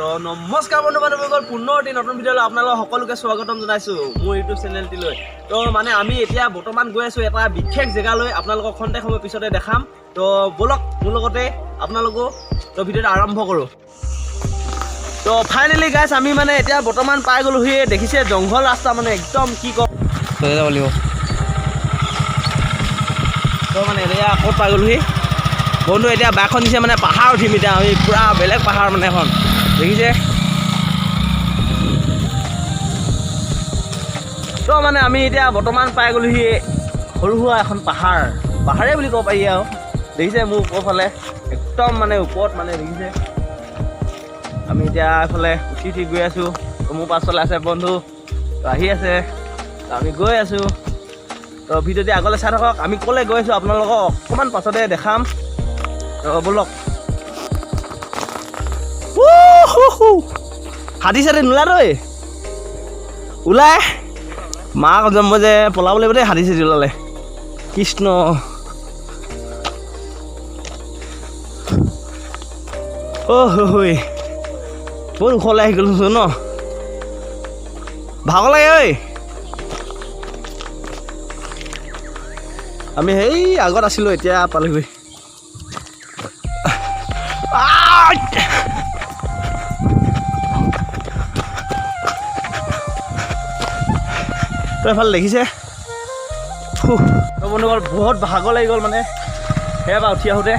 তো নমস্কাৰ বন্ধু বান্ধৱীসকল, পুনৰ এটি নতুন ভিডিঅ'লৈ আপোনালোক সকলোকে স্বাগতম জনাইছোঁ মোৰ ইউটিউব চেনেলটিলৈ। তো মানে আমি এতিয়া বৰ্তমান গৈ আছোঁ এটা বিশেষ জেগালৈ, আপোনালোকক খন্তে সময় পিছতে দেখাম। তো বলক মোৰ লগতে আপোনালোকো তো ভিডিঅ'টো আৰম্ভ কৰোঁ। তো ফাইনেলি গাইছ আমি মানে এতিয়া বৰ্তমান পাই গ'লোহি। দেখিছে জংঘল ৰাস্তা, মানে একদম কি কম যাব লাগিব। তো মানে এতিয়া ক'ত পাই গ'লোহি বন্ধু, এতিয়া বাইকখন দিছে মানে পাহাৰ উঠিম এতিয়া আমি, পূৰা বেলেগ পাহাৰ মানে এখন দেখিছে। তো মানে আমি এতিয়া বৰ্তমান পাই গ'লোহি সৰু সুৰা এখন পাহাৰেই বুলি ক'ব পাৰি আৰু। দেখিছে মোৰ ওপৰফালে একদম মানে ওপৰত মানে দেখিছে। আমি এতিয়া এইফালে উঠি গৈ আছোঁ। মোৰ পাছফালে আছে বন্ধু, তো আহি আছে, তো আমি গৈ আছোঁ। তো ভিডিঅ'টি আগলৈ চাই থাকক। আমি ক'লৈ গৈ আছোঁ আপোনালোকক অকণমান পাছতে দেখাম। বলক হাতী চাতি নোলালে ওলাই মাক জন্ম যে পলাব লাগিব দেই, হাতী চাতি ওলালে। কৃষ্ণ হৈ বহুত ওখলৈ আহি গ'লো ন, ভাগ লাগে ঐ। আমি সেই আগত আছিলোঁ, এতিয়া পালোগৈ। তো এফালে দেখিছে বন্ধুসকল, বহুত ভাগৰ লাগি গ'ল মানে সেয়া উঠি আহোঁতে।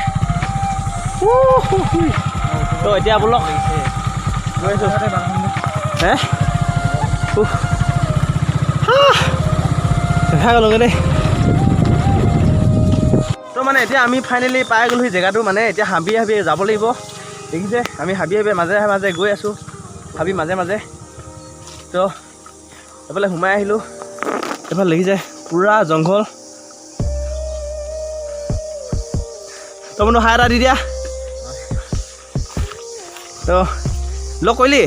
তো এতিয়া বলক গৈ আছোঁ হে দেখা গ'লোগৈ দেই। তো মানে এতিয়া আমি ফাইনেলি পাই গ'লোহি জেগাটো, মানে এতিয়া হাবি যাব লাগিব। দেখিছে আমি হাবি মাজে গৈ আছোঁ, হাবি মাজে। তো এইফালে সোমাই আহিলোঁ, এইফালে দেখিছে পূৰা জংঘল। তো বন্ধু হাই এটা দি দিয়া। তো লগ কৰিলি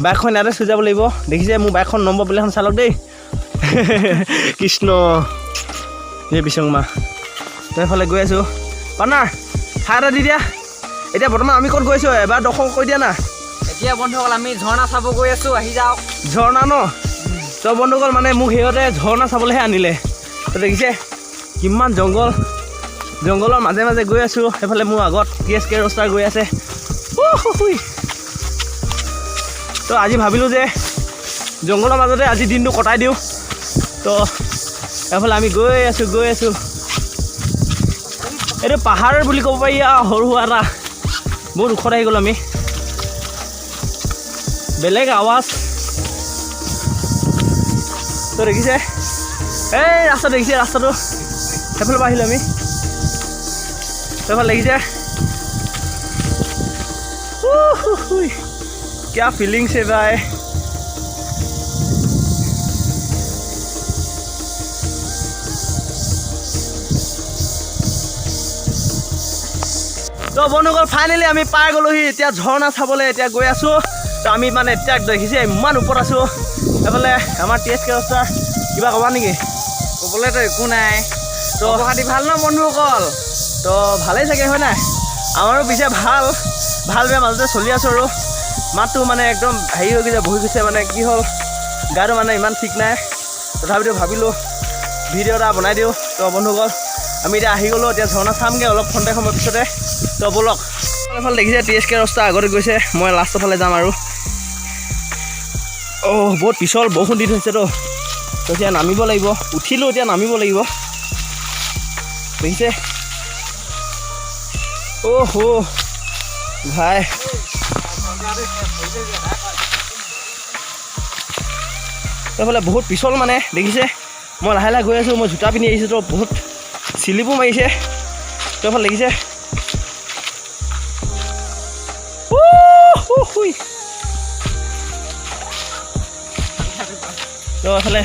বাইকখন ইয়াতে চুই যাব লাগিব। দেখিছে মোৰ বাইকখন নম্বৰ প্লেটখন চালক দেই। কৃষ্ণ এই বিচংমা। তো এইফালে গৈ আছোঁ। পাৰ্টনাৰ হাই এটা দি দিয়া। এতিয়া বৰ্তমান আমি ক'ত গৈছোঁ এবাৰ দৰ্শক কৈ দিয়া না। এতিয়া বন্ধুসকল আমি ঝৰ্ণা চাব গৈ আছোঁ, আহি যাওক। ঝৰ্ণা ন? তো বন্ধুসকল মানে মোক সিহঁতে ঝৰ্ণা চাবলৈহে আনিলে। তো দেখিছে কিমান জংঘলৰ মাজে গৈ আছোঁ। সেইফালে মোৰ আগত TSK ৰষ্টাৰ গৈ আছে। তো আজি ভাবিলোঁ যে জংঘলৰ মাজতে আজি দিনটো কটাই দিওঁ। তো এইফালে আমি গৈ আছোঁ। এইটো পাহাৰ বুলি ক'ব পাৰি আৰু, সৰু সুৰা এটা বহুত ওখত আহি গ'লোঁ আমি। বেলেগ আৱাজ। তো দেখিছে এই ৰাস্তা দেখিছে, ৰাস্তাটো সেইফালৰ পৰা আহিলোঁ আমি। সেইফালে দেখিছে क्या फीलिंग से भाई। তো বন্ধুসকল ফাইনেলি আমি পাই গ'লোহি এতিয়া ঝৰ্ণা চাবলৈ। এতিয়া গৈ আছোঁ। তো আমি মানে এতিয়া দেখিছে ইমান ওপৰত আছোঁ। এইফালে আমাৰ TSK ৰষ্টাৰ কিবা ক'বা নেকি? ক'বলৈতো একো নাই। তো খবৰ-খাতি ভাল ন বন্ধুসকল? তো ভালেই চাগে হয় নাই? আমাৰো পিছে ভাল বেয়া মাজতে চলি আছোঁ আৰু। মাতটো মানে একদম হেৰি হৈ গৈছে, বহি গৈছে, মানে কি হ'ল গাটো মানে ইমান ঠিক নাই। তথাপিতো ভাবিলোঁ ভিডিঅ' এটা বনাই দিওঁ। তো বন্ধুসকল আমি এতিয়া আহি গ'লোঁ, এতিয়া ঝৰ্ণা চামগৈ অলপ খন্তে সময় পিছতে। তো বলক এইফালে দেখিছে TSK ৰষ্টাৰ আগতে গৈছে, মই লাষ্টৰ ফালে যাম আৰু। বহুত পিছল, বৰষুণ দি থৈছেতো। তো এতিয়া নামিব লাগিব, উঠিলোঁ এতিয়া নামিব লাগিব। দেখিছে ভাই এইফালে বহুত পিছল মানে দেখিছে। মই লাহে গৈ আছোঁ, মই জোতা পিন্ধি আহিছোঁ, তো বহুত চিলিপো মাৰিছে। তো এইফালে দেখিছে তো এইফালে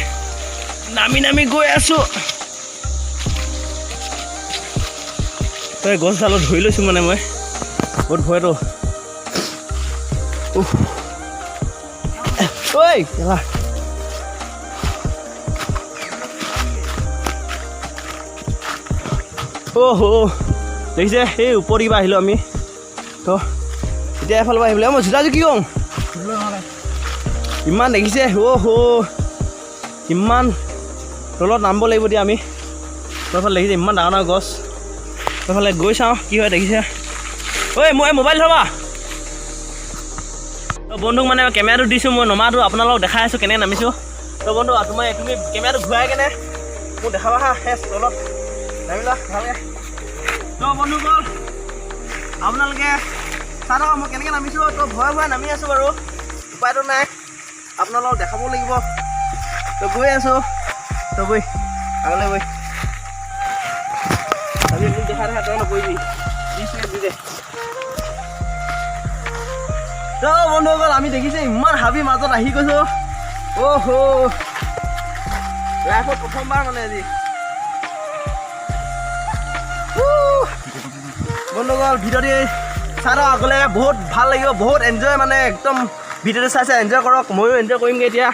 নামি গৈ আছোঁ। তো এই গছডালত ধৰি লৈছোঁ মানে মই, বহুত ভয়তো। ঐ দেখিছে এই ওপৰ কিবা আহিলোঁ আমি। তো এতিয়া এফালৰ পৰা আহিবলৈ মই জোতাযোৰ কি কওঁ ইমান দেখিছে ইমান তলত নামিব লাগিব এতিয়া আমি এইফালে দেখিছে ইমান ডাঙৰ ডাঙৰ গছ এইফালে গৈ চাওঁ কি হয় দেখিছে ঐ মই মোবাইল থবা বন্ধুক মানে কেমেৰাটো দিছোঁ মই নমাটো আপোনালোকক দেখাই আছোঁ কেনেকৈ নামিছোঁ তো বন্ধু তুমি কেমেৰাটো ঘূৰাই কেনে মোক দেখাবা হা তলত নামিলা ভালকৈ তো বন্ধুসকল আপোনালোকে চাই থাকক মই কেনেকৈ নামিছোঁ তো ভয়ে নামি আছোঁ বাৰু উপায়টো নাই আপোনালোকক দেখাব লাগিব তো গৈ আছোঁ তো গৈ আগলৈ গৈ আমি মোক দেখাই তই নকৰিবি দি দে তো বন্ধুসকল আমি দেখিছে ইমান হাবি মাজত আহি গৈছোঁ লাইফত প্ৰথমবাৰ মানে আজি বন্ধুসকল ভিডিঅ'টি চাই থাকক আগলৈ বহুত ভাল লাগিব বহুত এনজয় মানে একদম ভিডিঅ'টো চাইছে এনজয় কৰক ময়ো এনজয় কৰিমগৈ এতিয়া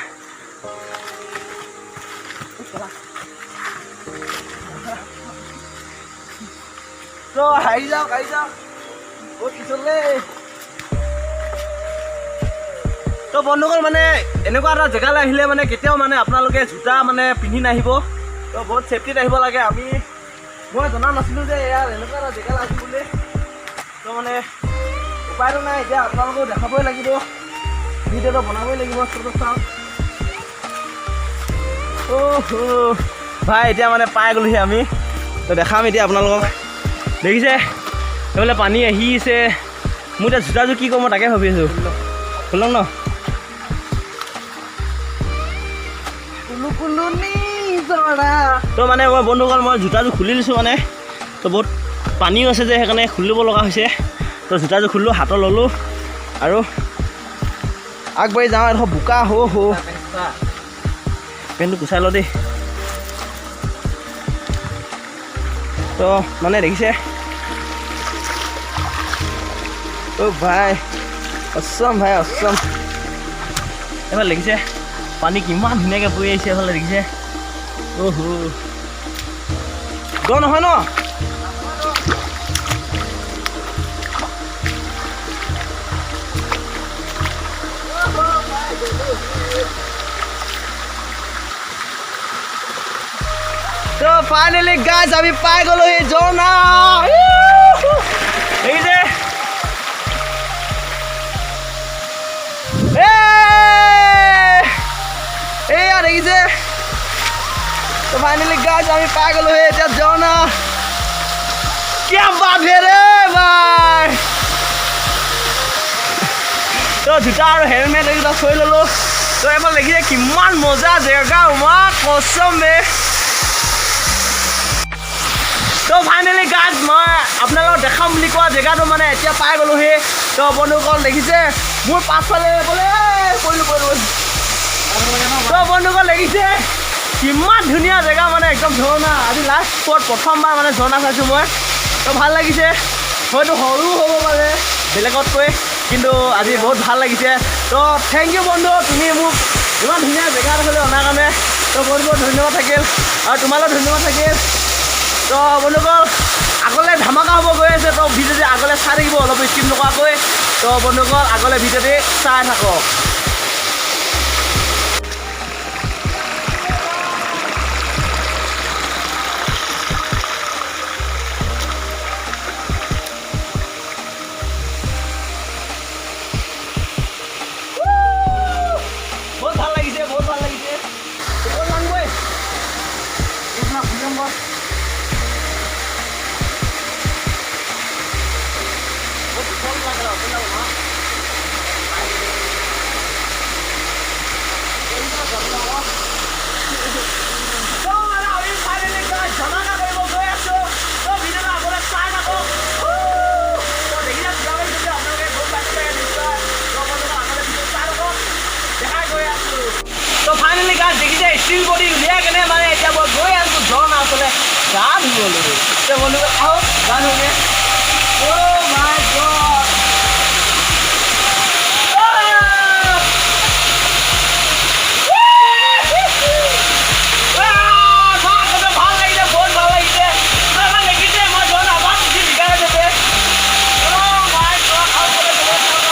তো হাৰি যাওক বহুত পিছলৈ তো বন্ধুসকল মানে এনেকুৱা এটা জেগালৈ আহিলে মানে কেতিয়াও মানে আপোনালোকে জোতা মানে পিন্ধি নাহিব তো বহুত ছেফটিত আহিব লাগে মই জনা নাছিলোঁ যে ইয়াৰ এনেকুৱা এটা জেগালৈ আহিম বুলি তো মানে উপায়টো নাই এতিয়া আপোনালোকেও দেখাবই লাগিব ভিডিঅ'টো বনাবই লাগিব চাওক ভাই এতিয়া মানে পাই গ'লোহি আমি তো দেখাম এতিয়া আপোনালোকক দেখিছে এইফালে পানী আহিছে মোৰ এতিয়া জোতাযোৰ কি কৰোঁ মই তাকে ভাবি আছোঁ খোলক ন তো মানে মই বন্ধুসকল মই জোতাযোৰ খুলি দিছোঁ মানে তো বহুত পানীও আছে যে সেইকাৰণে খুলি দিব লগা হৈছে তো জোতাযোৰ খুলিলোঁ হাতত ল'লোঁ আৰু আগবাঢ়ি যাওঁ এডোখৰ বোকা পেণ্টটো গুচাই ল দেই তো মানে দেখিছে ভাই অচম এইফালে দেখিছে পানী কিমান ধুনীয়াকৈ পৰি আহিছে এইফালে দেখিছে দ নহয় ন তো ফাইনেলি গাইজ আমি পাই গ'লোহি ঝৰ্ণা দেখিছে এয়া দেখিছে তো ফাইনেলি গাইজ আমি পাই গ'লোহি এতিয়া ঝৰ্ণা কি বাত হে ৰে ভাই তো জোতা আৰু হেলমেট এইকেইটা থৈ ল'লোঁ তো এইফালে দেখিছে কিমান মজা জেগা কচম বে তো ফাইনেলি গাইজ মই আপোনালোকক দেখাম বুলি কোৱা জেগাটো মানে এতিয়া পাই গ'লোহি তো বন্ধুসকল দেখিছে মোৰ পাছফালে বোলে পৰিলোঁ তো বন্ধুসকল দেখিছে কিমান ধুনীয়া জেগা মানে একদম ঝৰ্ণা আজি লাষ্ট স্পট প্ৰথমবাৰ মানে ঝৰ্ণা চাইছোঁ মই তো ভাল লাগিছে হয়তো সৰু হ'ব পাৰে বেলেগতকৈ কিন্তু আজি বহুত ভাল লাগিছে তো থেংক ইউ বন্ধু তুমি মোক ইমান ধুনীয়া জেগা এডোখৰলৈ অনাৰ কাৰণে তো বহুত বহুত ধন্যবাদ থাকিল আৰু তোমালৈ ধন্যবাদ থাকিল তো বন্ধুসকল আগলৈ ধামাকা হ'ব গৈ আছে তো ভিডিঅ'টি আগলৈ চাই থাকিব অলপ স্কিপ নকৰাকৈ তো বন্ধুসকল আগলৈ ভিডিঅ'টি চাই থাকক তো ফাইনেলি গাছ দেখিছে ষ্টিল বডি উলিয়াই কেনে মানে এতিয়া মই গৈ আছোঁ ঝৰ্ণা আচলতে গা ধুবলৈ এতিয়া বন্ধুকে আহক গা ধুগে মাই গড ভাল লাগিছে বহুত ভাল লাগিছে দেখিছে মই ঝৰ্ণা আৱাজ উঠি বিকাই দিছে মাই গড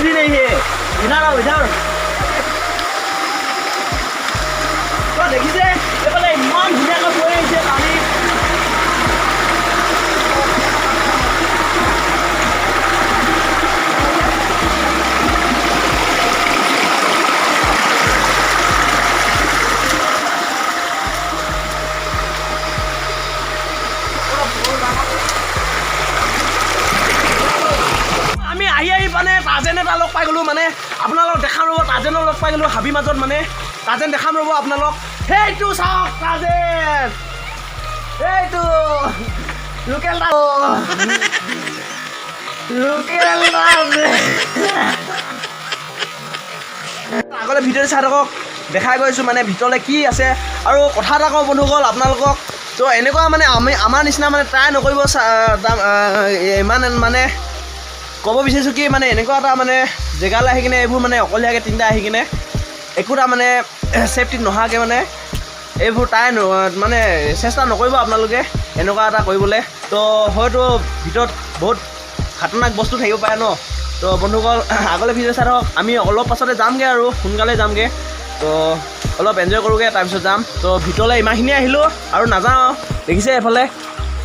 भी नहीं है इधर आओ इधर तो देखिছে এইফালে ইমান ধুনীয়াকৈ বৈ আহিছে পানী আমি আহি মানে তাজেন এটা লগ পাই গ'লোঁ মানে আপোনালোক দেখাম ৰ'ব তাজেনক লগ পাই গ'লোঁ হাবি মাজত মানে তাজেন দেখাম ৰ'ব আপোনালোক সেইটো চাওক তাজেন এইটো লোকেল আগলৈ ভিডিঅ'টো চাই থাকক দেখাই গৈছোঁ মানে ভিতৰলৈ কি আছে আৰু কথা এটা কওঁ বন্ধুসকল আপোনালোকক তো এনেকুৱা মানে আমাৰ নিচিনা মানে ট্ৰাই নকৰিব ইমান মানে ক'ব বিচাৰিছোঁ কি মানে এনেকুৱা এটা মানে জেগালৈ আহি কিনে এইবোৰ মানে অকলীয়াকৈ তিনিটা আহি কিনে একো এটা মানে ছেফটিত নোহোৱাকৈ মানে এইবোৰ ট্ৰাই মানে চেষ্টা নকৰিব আপোনালোকে এনেকুৱা এটা কৰিবলৈ তো হয়তো ভিতৰত বহুত খাতৰনাক বস্তু থাকিব পাৰে ন তো বন্ধুসকল আগলৈ ভিডিঅ' চাই থাকক আমি অলপ পাছতে যামগৈ আৰু সোনকালে যামগৈ তো অলপ এনজয় কৰোঁগৈ তাৰপিছত যাম তো ভিতৰলৈ ইমানখিনি আহিলোঁ আৰু নাযাওঁ দেখিছে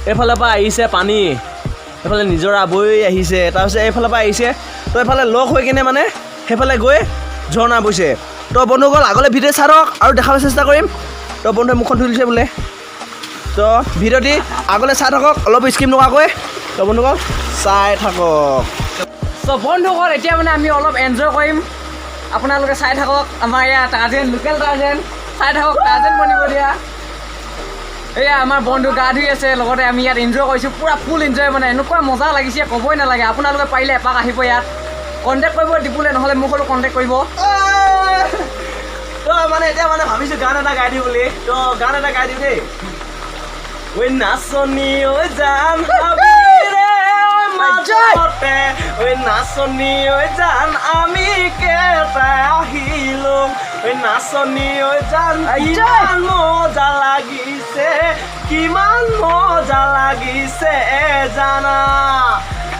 এইফালৰ পৰা আহিছে পানী এইফালে নিজৰা বৈ আহিছে তাৰপিছত এইফালৰ পৰা আহিছে তো এইফালে লগ হৈ কিনে মানে সেইফালে গৈ ঝৰ্ণা বৈছে তো বন্ধুসকল আগলৈ ভিডিঅ' চাই থাকক আৰু দেখাবলৈ চেষ্টা কৰিম তো বন্ধুৱে মুখখন ধুই বোলে তো ভিডিঅ'টি আগলৈ চাই থাকক অলপ স্কিপ নোহোৱাকৈ তো বন্ধুসকল চাই থাকক চ' বন্ধুসকল এতিয়া মানে আমি অলপ এনজয় কৰিম আপোনালোকে চাই থাকক আমাৰ ইয়াত তাজেন লোকেল তাজেন চাই থাকক তাজেন বনিব দিয়া এয়া আমাৰ বন্ধু গা ধুই আছে লগতে আমি ইয়াত এনজয় কৰিছোঁ পুৰা ফুল এনজয় মানে এনেকুৱা মজা লাগিছে ক'বই নালাগে আপোনালোকে পাৰিলে এপাক আহিব ইয়াত কণ্টেক্ট কৰিব দিবলৈ নহ'লে মোক হ'লেও কণ্টেক্ট কৰিব তো মানে এতিয়া মানে ভাবিছোঁ গান এটা গাই দিওঁ বুলি তো গান এটা গাই দিওঁ দেই ঐ নাচনী ঐ জান মাজতে ঐ নাচনী ঐ জান আমি কেইটাই আহিলোঁ ঐ নাচনী ঐ জান কিমান মজা লাগিছে কিমান মজা লাগিছে জানা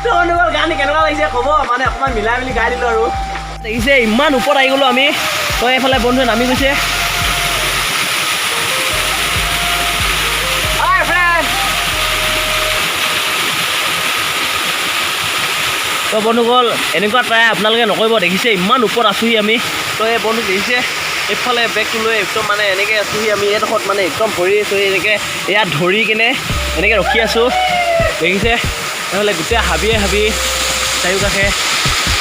তো অনুভৱ গান কেনেকুৱা লাগিছে ক'ব মানে অকণমান মিলাই মেলি গাই দিলোঁ আৰু দেখিছে ইমান ওপৰত আহি গ'লোঁ আমি তো এইফালে বন্ধুৱে নামি গৈছে তো বন্ধুসকল এনেকুৱা ট্ৰাই আপোনালোকে নকৰিব দেখিছে ইমান ওপৰত আছোঁহি আমি তো এই বন্ধু দেখিছে এইফালে বেগটো লৈ একদম মানে এনেকৈ আছোঁহি আমি এইডোখৰত মানে একদম ভৰি চৰি এনেকৈ ইয়াত ধৰি কিনে এনেকৈ ৰখি আছোঁ দেখিছে এইফালে গোটেই হাবি চাৰিওকাষে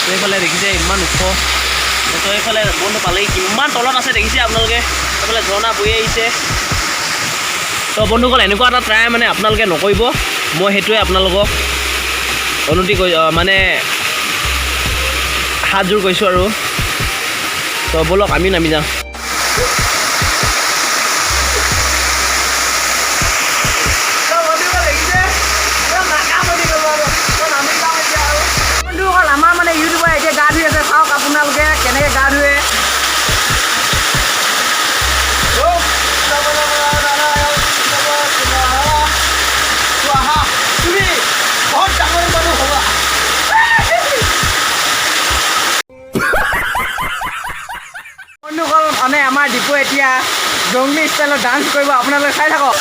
তো এইফালে দেখিছে ইমান ওখ তো এইফালে বন্ধু পালেহি কিমান তলত আছে দেখিছে আপোনালোকে এইফালে ঝৰ্ণা বৈ আহিছে তো বন্ধুসকল এনেকুৱা এটা ট্ৰাই মানে আপোনালোকে নকৰিব মই সেইটোৱে আপোনালোকক অনুমতি মানে হাত জোৰ কৰিছোঁ আৰু তো ব'লক আমি নামি যাওঁ বন্ধুসকল আমাৰ মানে ইউটিউবাৰ এতিয়া গা ধুই আছে চাওক আপোনালোকে কেনেকৈ গা ধুৱে বন্ধুসকল মানে আমাৰ দীপু এতিয়া জংলী ষ্টাইলত ডান্স কৰিব আপোনালোকে চাই থাকক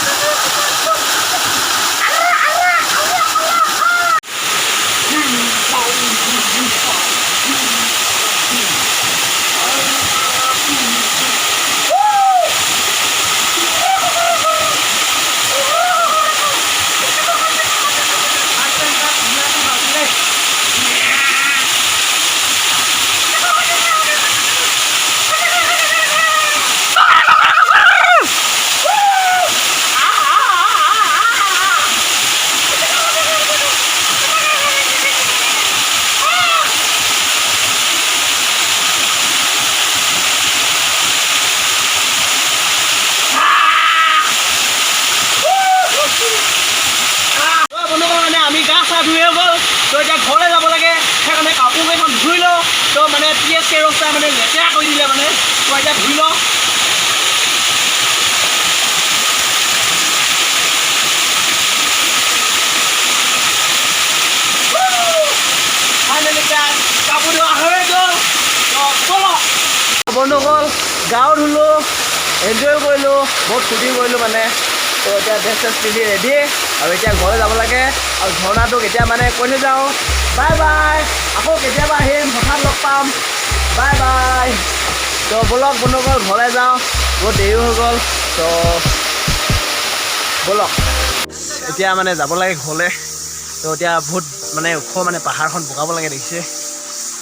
ধুয়ে গ'ল তো এতিয়া ঘৰলৈ যাব লাগে সেইকাৰণে কাপোৰ কেইখন ধুই লওঁ তো মানে PSK ৰস্তাই মানে লেতেৰা কৰি দিলে মানে তো এতিয়া ধুই লওঁ ফাইনেলি কাপোৰ ধোৱা হৈ গ'ল বন্ধুসকল গাঁও ধুলোঁ এনজয় কৰিলোঁ বহুত ফূৰ্তি কৰিলোঁ মানে তো এতিয়া ড্ৰেছ চেছ পিন্ধি ৰেডি আৰু এতিয়া ঘৰলৈ যাব লাগে আৰু ঝৰ্ণাটোক এতিয়া মানে কৈ যাওঁ বাই বাই আকৌ কেতিয়াবা আহিম হঠাৎ লগ পাম বাই বাই তো ব'লক বন্ধুসকল ঘৰলৈ যাওঁ বহুত দেৰি হৈ গ'ল তো ব'লক এতিয়া মানে যাব লাগে ঘৰলৈ তো এতিয়া বহুত মানে ওখ মানে পাহাৰখন বগাব লাগে দেখিছে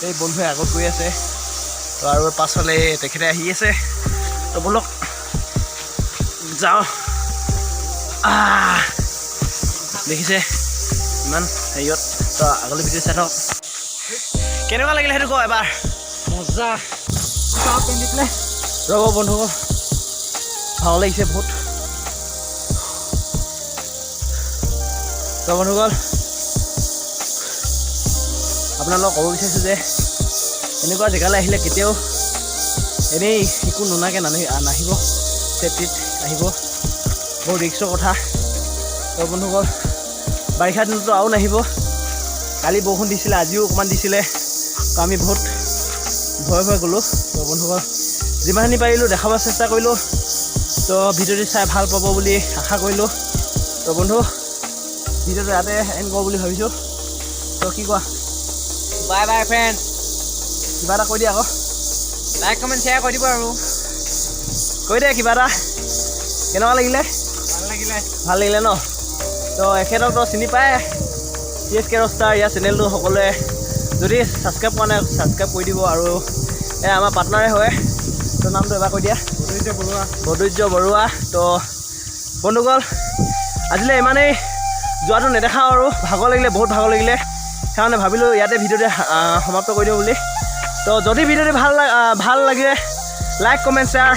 এই বন্ধুৱে আগত গৈ আছে তো আৰু পাছফালে তেখেতে আহি আছে তো ব'লক যাওঁ দেখিছে ইমান হেৰিয়ত তো আগলৈ ভিডিঅ' চাই থাকক কেনেকুৱা লাগিলে সেইটো কওঁ এবাৰ মজা পিন্ধিছিলে ৰ'ব বন্ধুসকল ভাল লাগিছে বহুত তো বন্ধুসকল আপোনালোকক ক'ব বিচাৰিছোঁ যে এনেকুৱা জেগালৈ আহিলে কেতিয়াও এনেই একো নোনাকৈ নাহিব ছেফটিত আহিব বহুত ৰিক্সৰ কথা তো বন্ধুসকল বাৰিষা দিনতো আৰু নাহিব কালি বৰষুণ দিছিলে আজিও অকণমান দিছিলে তো আমি বহুত ভয়ে ভয়ে গ'লোঁ তো বন্ধুসকল যিমানখিনি পাৰিলোঁ দেখাব চেষ্টা কৰিলোঁ তো ভিডিঅ'টো চাই ভাল পাব বুলি আশা কৰিলোঁ তো বন্ধু ভিডিঅ'টো ইয়াতে এণ্ড কৰোঁ বুলি ভাবিছোঁ তো কি কোৱা বাই বাই ফ্ৰেণ্ড কিবা এটা কৈ দিয়া আকৌ লাইক কমেণ্ট শ্বেয়াৰ কৰি দিব আৰু কৈ দে কিবা এটা কেনেকুৱা লাগিলে ভাল লাগিলে ন তো এখেতকতো চিনি পায় TSK ৰকষ্টাৰ ইয়াৰ চেনেলটো সকলোৱে যদি ছাবস্ক্ৰাইব কৰা নাই ছাবস্ক্ৰাইব কৰি দিব আৰু আমাৰ পাৰ্টনাৰে হয় তো নামটো এবাৰ কৈ দিয়া বদৈৰ্য বৰুৱা তো বন্ধুসকল আজিলৈ ইমানেই যোৱাটো নেদেখাওঁ আৰু ভাগৰ লাগিলে বহুত ভাগৰ লাগিলে সেইকাৰণে ভাবিলোঁ ইয়াতে ভিডিঅ'টো সমাপ্ত কৰি দিওঁ বুলি তো যদি ভিডিঅ'টো ভাল লাগে লাইক কমেণ্ট শ্বেয়াৰ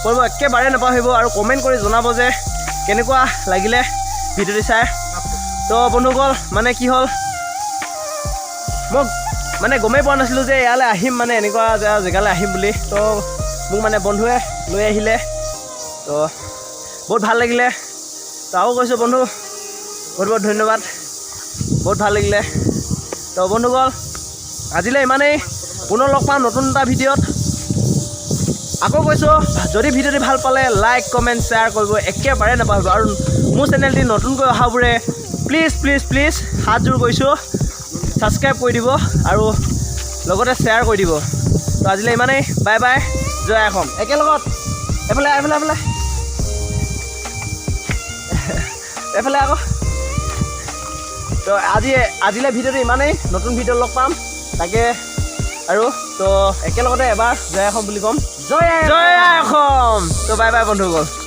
কৰিব একেবাৰে নাপাহৰিব আৰু কমেণ্ট কৰি জনাব যে কেনেকুৱা লাগিলে ভিডিঅ'টো চাই তো বন্ধুসকল মানে কি হ'ল মোক মানে গমেই পোৱা নাছিলোঁ যে ইয়ালৈ আহিম মানে এনেকুৱা জেগালৈ আহিম বুলি তো মোক মানে বন্ধুৱে লৈ আহিলে তো বহুত ভাল লাগিলে তো আকৌ কৈছোঁ বন্ধু বহুত বহুত ধন্যবাদ বহুত ভাল লাগিলে তো বন্ধুসকল আজিলৈ ইমানেই পুনৰ লগ পাম নতুন এটা ভিডিঅ'ত আকৌ কৈছোঁ যদি ভিডিঅ'টো ভাল পালে লাইক কমেণ্ট শ্বেয়াৰ কৰিব একেবাৰে নাপাহৰিব আৰু মোৰ চেনেলটি নতুনকৈ অহাবোৰে প্লিজ প্লিজ প্লিজ হাতযোৰ কৰিছোঁ ছাবস্ক্ৰাইব কৰি দিব আৰু লগতে শ্বেয়াৰ কৰি দিব তো আজিলৈ ইমানেই বাই বাই জয় অসম একেলগত এইফালে এইফালে এইফালে এইফালে আকৌ তো আজিলৈ ভিডিঅ'টো ইমানেই নতুন ভিডিঅ' লগ পাম তাকে আৰু তো একেলগতে এবাৰ জয় অসম বুলি ক'ম জয় অসম তো বাই বাই বন্ধুসকল